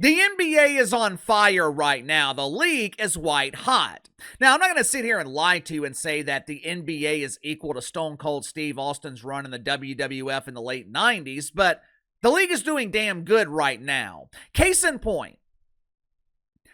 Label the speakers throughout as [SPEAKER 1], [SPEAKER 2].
[SPEAKER 1] The NBA is on fire right now. The league is white hot. Now, I'm not going to sit here and lie to you and say that the NBA is equal to Stone Cold Steve Austin's run in the WWF in the late 90s, but the league is doing damn good right now. Case in point,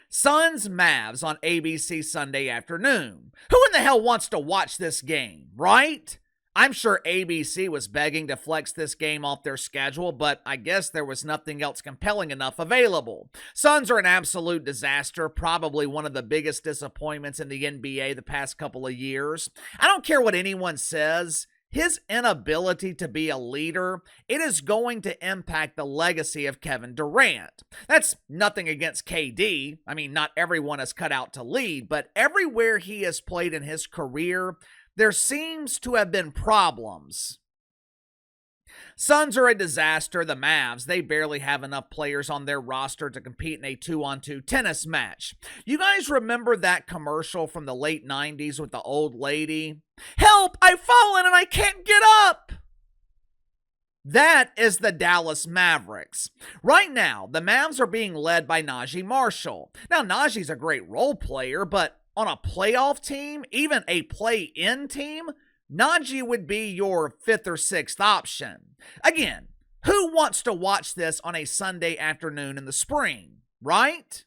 [SPEAKER 1] Suns Mavs on ABC Sunday afternoon. Who in the hell wants to watch this game, right? I'm sure ABC was begging to flex this game off their schedule, but I guess there was nothing else compelling enough available. Suns are an absolute disaster, probably one of the biggest disappointments in the NBA the past couple of years. I don't care what anyone says. His inability to be a leader, it is going to impact the legacy of Kevin Durant. That's nothing against KD. I mean, not everyone is cut out to lead, but everywhere he has played in his career, there seems to have been problems. Suns are a disaster. The Mavs, they barely have enough players on their roster to compete in a 2-on-2 tennis match. You guys remember that commercial from the late 90s with the old lady? Help! I've fallen and I can't get up! That is the Dallas Mavericks. Right now, the Mavs are being led by Najee Marshall. Now, Najee's a great role player, but on a playoff team, even a play-in team, Najee would be your 5th or 6th option. Again, who wants to watch this on a Sunday afternoon in the spring, right?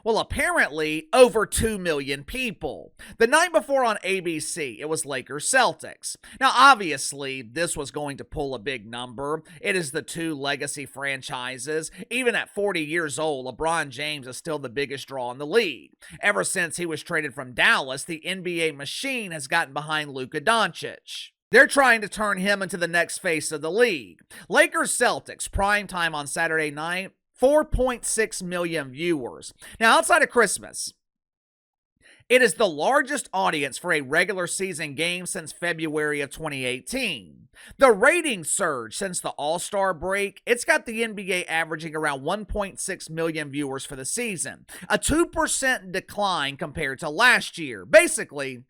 [SPEAKER 1] Well, apparently, over 2 million people. The night before on ABC, it was Lakers Celtics. Now, obviously, this was going to pull a big number. It is the two legacy franchises. Even at 40 years old, LeBron James is still the biggest draw in the league. Ever since he was traded from Dallas, the NBA machine has gotten behind Luka Doncic. They're trying to turn him into the next face of the league. Lakers Celtics, primetime on Saturday night, 4.6 million viewers. Now, outside of Christmas, it is the largest audience for a regular season game since February of 2018. The ratings surge since the All-Star break. It's got the NBA averaging around 1.6 million viewers for the season, a 2% decline compared to last year. Basically,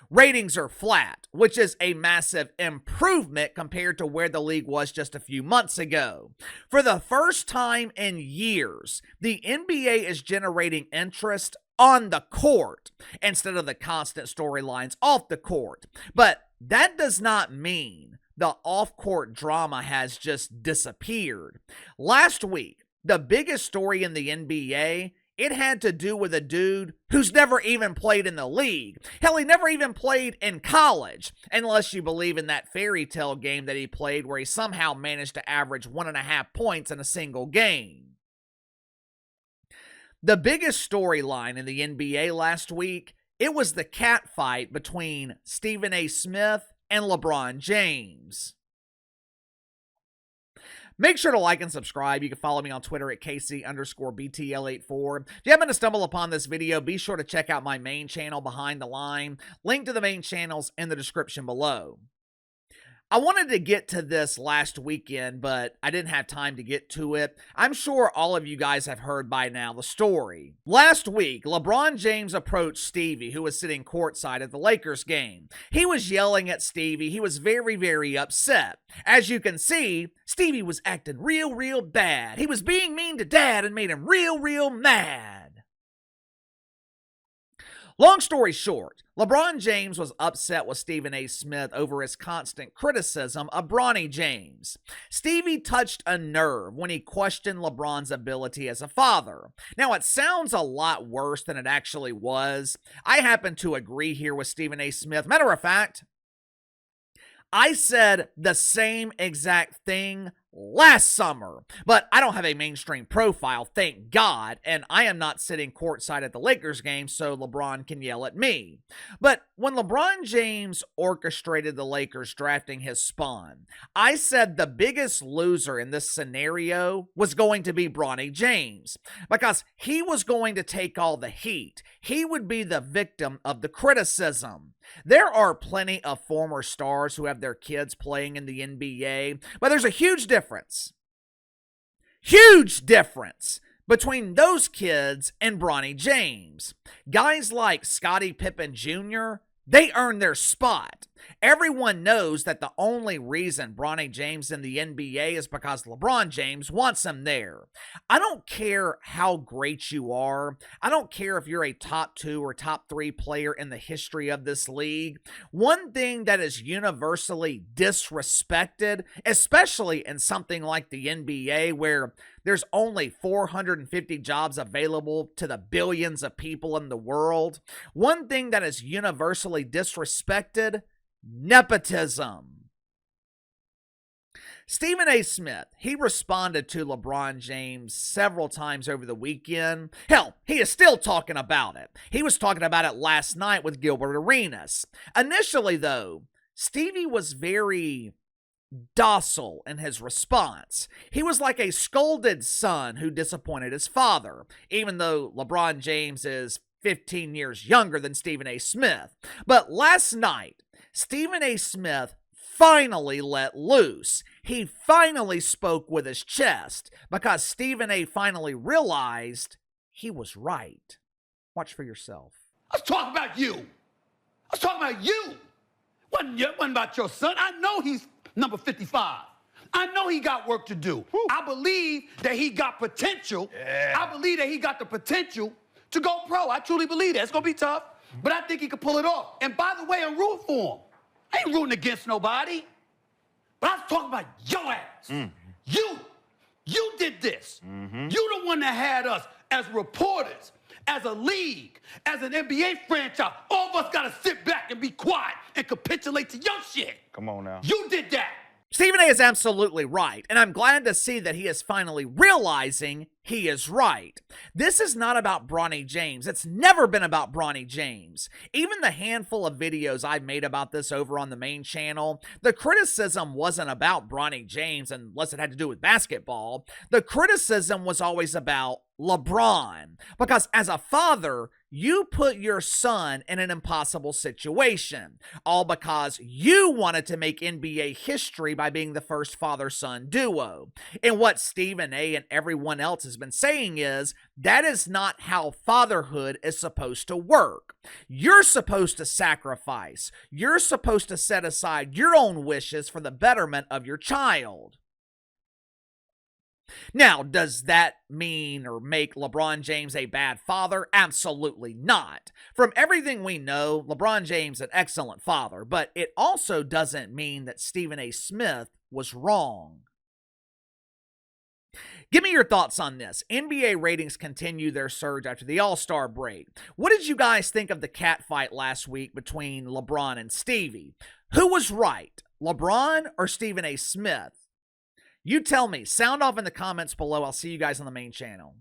[SPEAKER 1] ratings are flat, which is a massive improvement compared to where the league was just a few months ago. For the first time in years, the NBA is generating interest on the court instead of the constant storylines off the court. But that does not mean the off-court drama has just disappeared. Last week, the biggest story in the NBA, it had to do with a dude who's never even played in the league. Hell, he never even played in college, unless you believe in that fairy tale game that he played where he somehow managed to average 1.5 points in a single game. The biggest storyline in the NBA last week, it was the cat fight between Stephen A. Smith and LeBron James. Make sure to like and subscribe. You can follow me on Twitter at KC_BTL84. If you happen to stumble upon this video, be sure to check out my main channel, Behind the Line. Link to the main channels in the description below. I wanted to get to this last weekend, but I didn't have time to get to it. I'm sure all of you guys have heard by now the story. Last week, LeBron James approached Stevie, who was sitting courtside at the Lakers game. He was yelling at Stevie. He was very, very upset. As you can see, Stevie was acting real bad. He was being mean to Dad and made him real mad. Long story short, LeBron James was upset with Stephen A. Smith over his constant criticism of Bronny James. Stevie touched a nerve when he questioned LeBron's ability as a father. Now, it sounds a lot worse than it actually was. I happen to agree here with Stephen A. Smith. Matter of fact, I said the same exact thing last summer, but I don't have a mainstream profile, thank God, and I am not sitting courtside at the Lakers game so LeBron can yell at me. But when LeBron James orchestrated the Lakers drafting his spawn, I said the biggest loser in this scenario was going to be Bronny James, because he was going to take all the heat. He would be the victim of the criticism. There are plenty of former stars who have their kids playing in the NBA, but there's a huge difference between those kids and Bronny James. Guys like Scottie Pippen Jr., they earned their spot. Everyone knows that the only reason Bronny James in the NBA is because LeBron James wants him there. I don't care how great you are. I don't care if you're a top 2 or top 3 player in the history of this league. One thing that is universally disrespected, especially in something like the NBA where there's only 450 jobs available to the billions of people in the world. One thing that is universally disrespected: nepotism. Stephen A. Smith, he responded to LeBron James several times over the weekend. Hell, he is still talking about it. He was talking about it last night with Gilbert Arenas. Initially, though, Stevie was very docile in his response. He was like a scolded son who disappointed his father, even though LeBron James is 15 years younger than Stephen A. Smith. But last night, Stephen A. Smith finally let loose. He finally spoke with his chest because Stephen A. finally realized he was right. Watch for yourself.
[SPEAKER 2] Let's talk about you. Let's talk about you. Wasn't about your son. I know he's number 55. I know he got work to do. Woo. I believe that he got potential. Yeah. I believe that he got the potential to go pro. I truly believe that. It's going to be tough, but I think he can pull it off. And by the way, I'm rooting for him. I ain't rooting against nobody. But I was talking about your ass. You did this. You the one that had us as reporters, as a league, as an NBA franchise. All of us got to sit back and be quiet and capitulate to your shit.
[SPEAKER 3] Come on now.
[SPEAKER 2] You did that.
[SPEAKER 1] Stephen A. is absolutely right, and I'm glad to see that he is finally realizing he is right. This is not about Bronny James. It's never been about Bronny James. Even the handful of videos I've made about this over on the main channel, the criticism wasn't about Bronny James unless it had to do with basketball. The criticism was always about LeBron, because as a father, you put your son in an impossible situation, all because you wanted to make NBA history by being the first father-son duo. And what Stephen A. and everyone else has been saying is, that is not how fatherhood is supposed to work. You're supposed to sacrifice. You're supposed to set aside your own wishes for the betterment of your child. Now, does that mean or make LeBron James a bad father? Absolutely not. From everything we know, LeBron James is an excellent father, but it also doesn't mean that Stephen A. Smith was wrong. Give me your thoughts on this. NBA ratings continue their surge after the All-Star break. What did you guys think of the catfight last week between LeBron and Stevie? Who was right, LeBron or Stephen A. Smith? You tell me. Sound off in the comments below. I'll see you guys on the main channel.